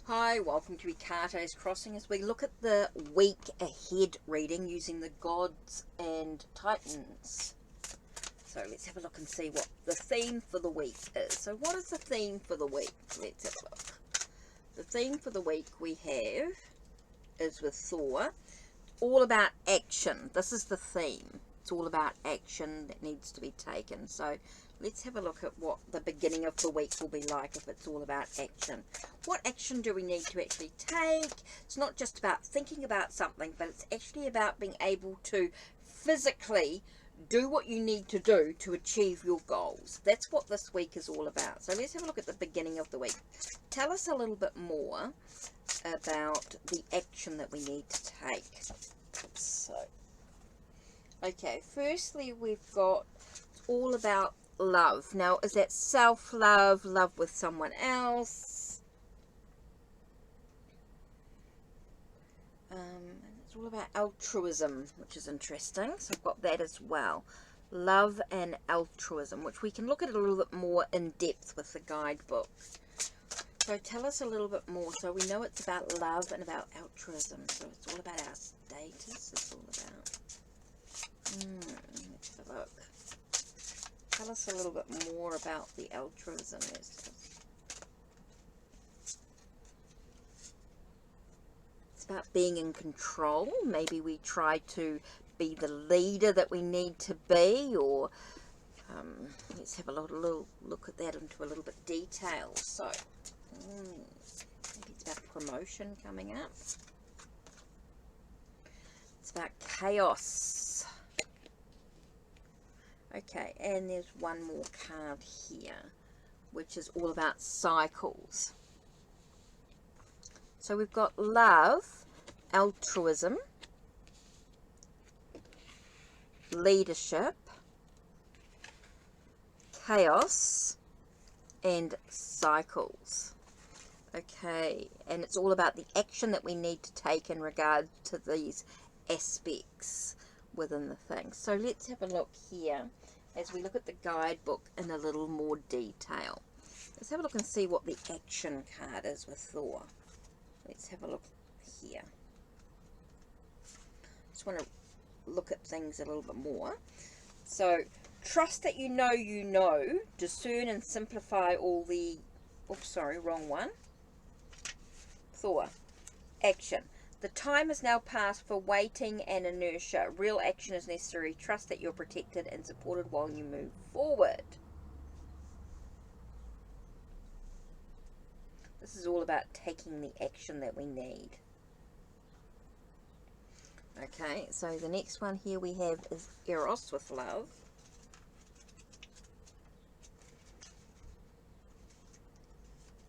Hi, welcome to Ikate's Crossing as we look at the week ahead reading using the Gods and Titans. So let's have a look and see what the theme for the week is. So what is the theme for the week? Let's have a look. The theme for the week we have is with Thor. All about action. This is the theme. It's all about action that needs to be taken. So let's have a look at what the beginning of the week will be like if it's all about action. What action do we need to actually take? It's not just about thinking about something, but it's actually about being able to physically do what you need to do to achieve your goals. That's what this week is all about. So let's have a look at the beginning of the week. Tell us a little bit more about the action that we need to take. So, okay, firstly we've got all about love. Now, is that self-love, love with someone else? It's all about altruism, which is interesting. So I've got that as well. Love and altruism, which we can look at a little bit more in depth with the guidebook. So tell us a little bit more. So we know it's about love and about altruism. So it's all about our status. It's all about... let's have a look. Tell us a little bit more about the altruism. It's about being in control. Maybe we try to be the leader that we need to be, or let's have a little look at that into a little bit detail. So maybe it's about promotion coming up. It's about chaos. Okay, and there's one more card here, which is all about cycles. So we've got love, altruism, leadership, chaos, and cycles. Okay, and it's all about the action that we need to take in regard to these aspects within the thing. So let's have a look here as we look at the guidebook in a little more detail. Let's have a look and see what the action card is with Thor. Let's have a look here. Just want to look at things a little bit more. So, trust that you know, discern and simplify all the... Oops, sorry, wrong one. Thor. Action. The time is now past for waiting and inertia. Real action is necessary. Trust that you're protected and supported while you move forward. This is all about taking the action that we need. Okay, so the next one here we have is Eros with love.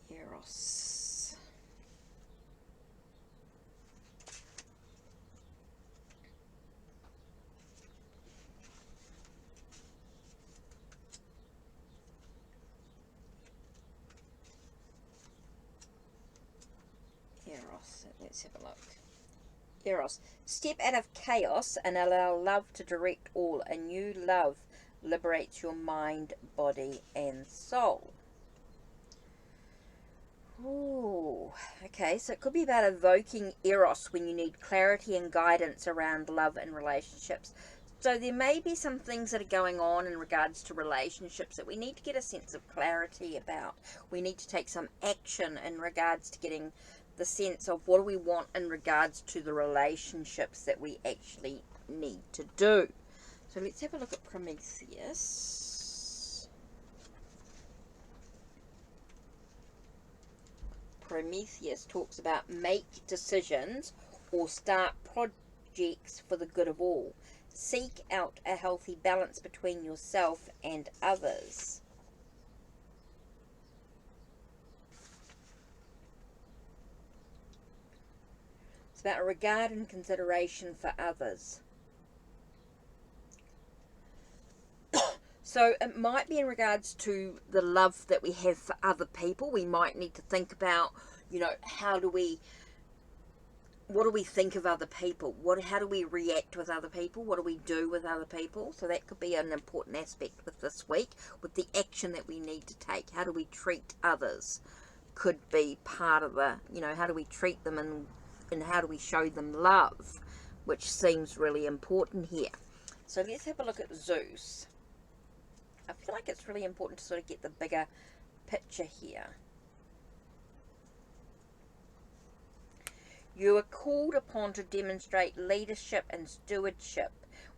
Eros. Eros, let's have a look. Eros. Step out of chaos and allow love to direct all. A new love liberates your mind, body, and soul. Ooh, okay, so it could be about evoking Eros when you need clarity and guidance around love and relationships. So there may be some things that are going on in regards to relationships that we need to get a sense of clarity about. We need to take some action in regards to getting the sense of what do we want in regards to the relationships that we actually need to do. So let's have a look at Prometheus. Prometheus talks about make decisions or start projects for the good of all. Seek out a healthy balance between yourself and others. About regard and consideration for others. So it might be in regards to the love that we have for other people. We might need to think about, what do we think of other people? How do we react with other people? What do we do with other people? So that could be an important aspect with this week, with the action that we need to take. How do we treat others? could be part of the, you know, how do we treat them, and how do we show them love, which seems really important here. So let's have a look at Zeus. I feel like it's really important to sort of get the bigger picture here. You are called upon to demonstrate leadership and stewardship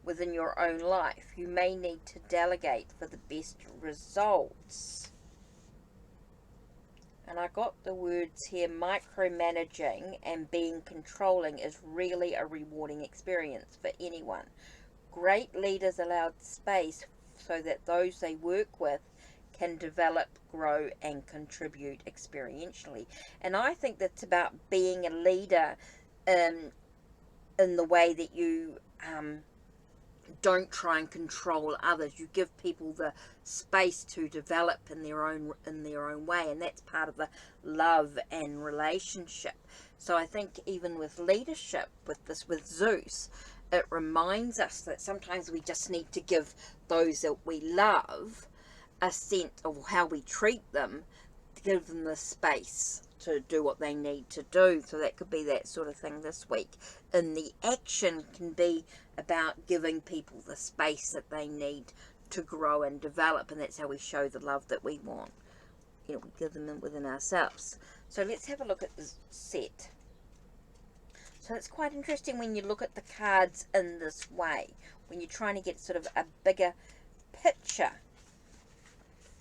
within your own life. You may need to delegate for the best results. And I got the words here, micromanaging and being controlling is really a rewarding experience for anyone. Great leaders allowed space so that those they work with can develop, grow, and contribute experientially. And I think that's about being a leader in the way that you don't try and control others. You give people the space to develop in their own way, and that's part of the love and relationship. So I think even with leadership, with Zeus, it reminds us that sometimes we just need to give those that we love a sense of how we treat them, to give them the space to do what they need to do. So that could be that sort of thing this week. And the action can be about giving people the space that they need to grow and develop, and that's how we show the love that we want. You know, we give them within ourselves. So let's have a look at this set. So it's quite interesting when you look at the cards in this way, when you're trying to get sort of a bigger picture.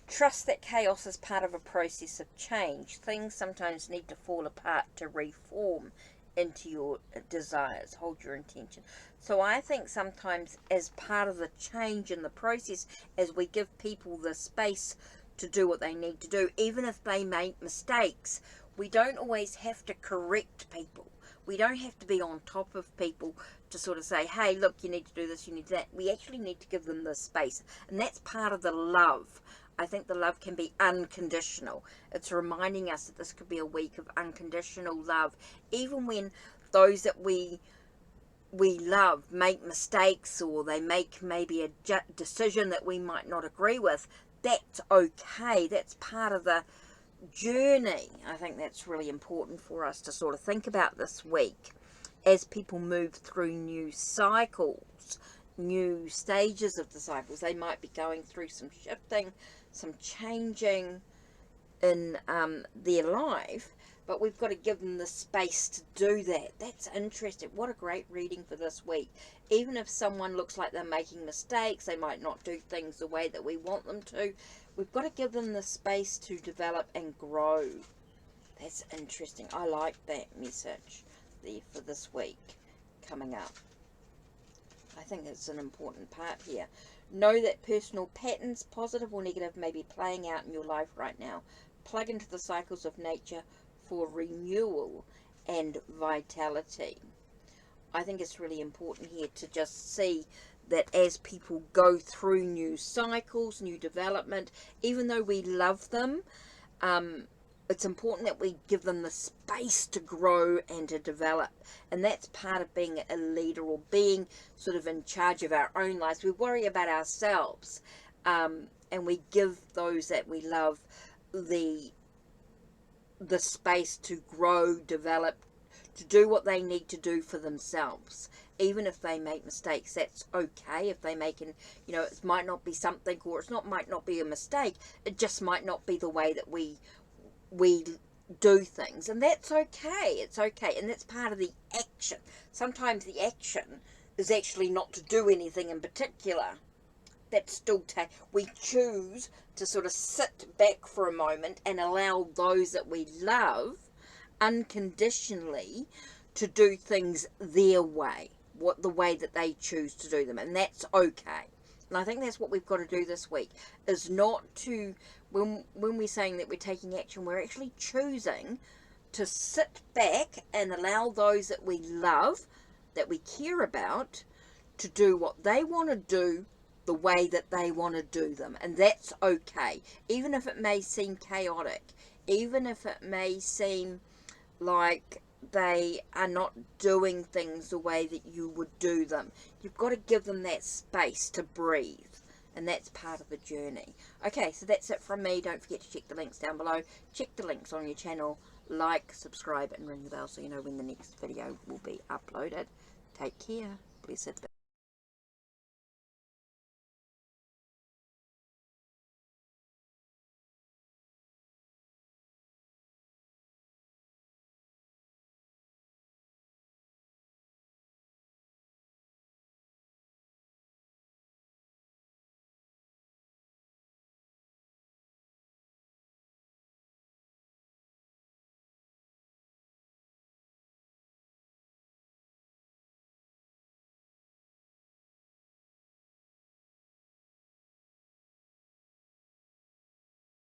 Trust that chaos is part of a process of change. Things sometimes need to fall apart to reform into your desires. Hold your intention. So I think sometimes as part of the change in the process, as we give people the space to do what they need to do, even if they make mistakes, we don't always have to correct people. We don't have to be on top of people to sort of say, hey, look, you need to do this, you need that. We actually need to give them the space. And that's part of the love. I think the love can be unconditional. It's reminding us that this could be a week of unconditional love. Even when those that we love make mistakes, or they make maybe a decision that we might not agree with, that's okay. That's part of the journey. I think that's really important for us to sort of think about this week as people move through new cycles, new stages of the cycles. They might be going through some shifting, some changing in their life, but we've got to give them the space to do that. That's interesting. What a great reading for this week. Even if someone looks like they're making mistakes, they might not do things the way that we want them to, we've got to give them the space to develop and grow. That's interesting. I like that message there for this week coming up. I think it's an important part here. Know that personal patterns, positive or negative, may be playing out in your life right now. Plug into the cycles of nature for renewal and vitality. I think it's really important here to just see that as people go through new cycles, new development, even though we love them, it's important that we give them the space to grow and to develop. And that's part of being a leader, or being sort of in charge of our own lives. We worry about ourselves, and we give those that we love the space to grow, develop, to do what they need to do for themselves. Even if they make mistakes, that's okay. If they make it might not be something, or might not be a mistake, it just might not be the way that we do things, and that's okay. It's okay, and that's part of the action. Sometimes the action is actually not to do anything in particular. That's still we choose to sort of sit back for a moment and allow those that we love unconditionally to do things their way, the way that they choose to do them, and that's okay. And I think that's what we've got to do this week, is not to, when we're saying that we're taking action, we're actually choosing to sit back and allow those that we love, that we care about, to do what they want to do the way that they want to do them. And that's okay. Even if it may seem chaotic, even if it may seem like they are not doing things the way that you would do them, you've got to give them that space to breathe. and that's part of the journey. Okay, so that's it from me. Don't forget to check the links down below. Check the links on your channel. Like, subscribe, and ring the bell so you know when the next video will be uploaded. Take care. Blessed be.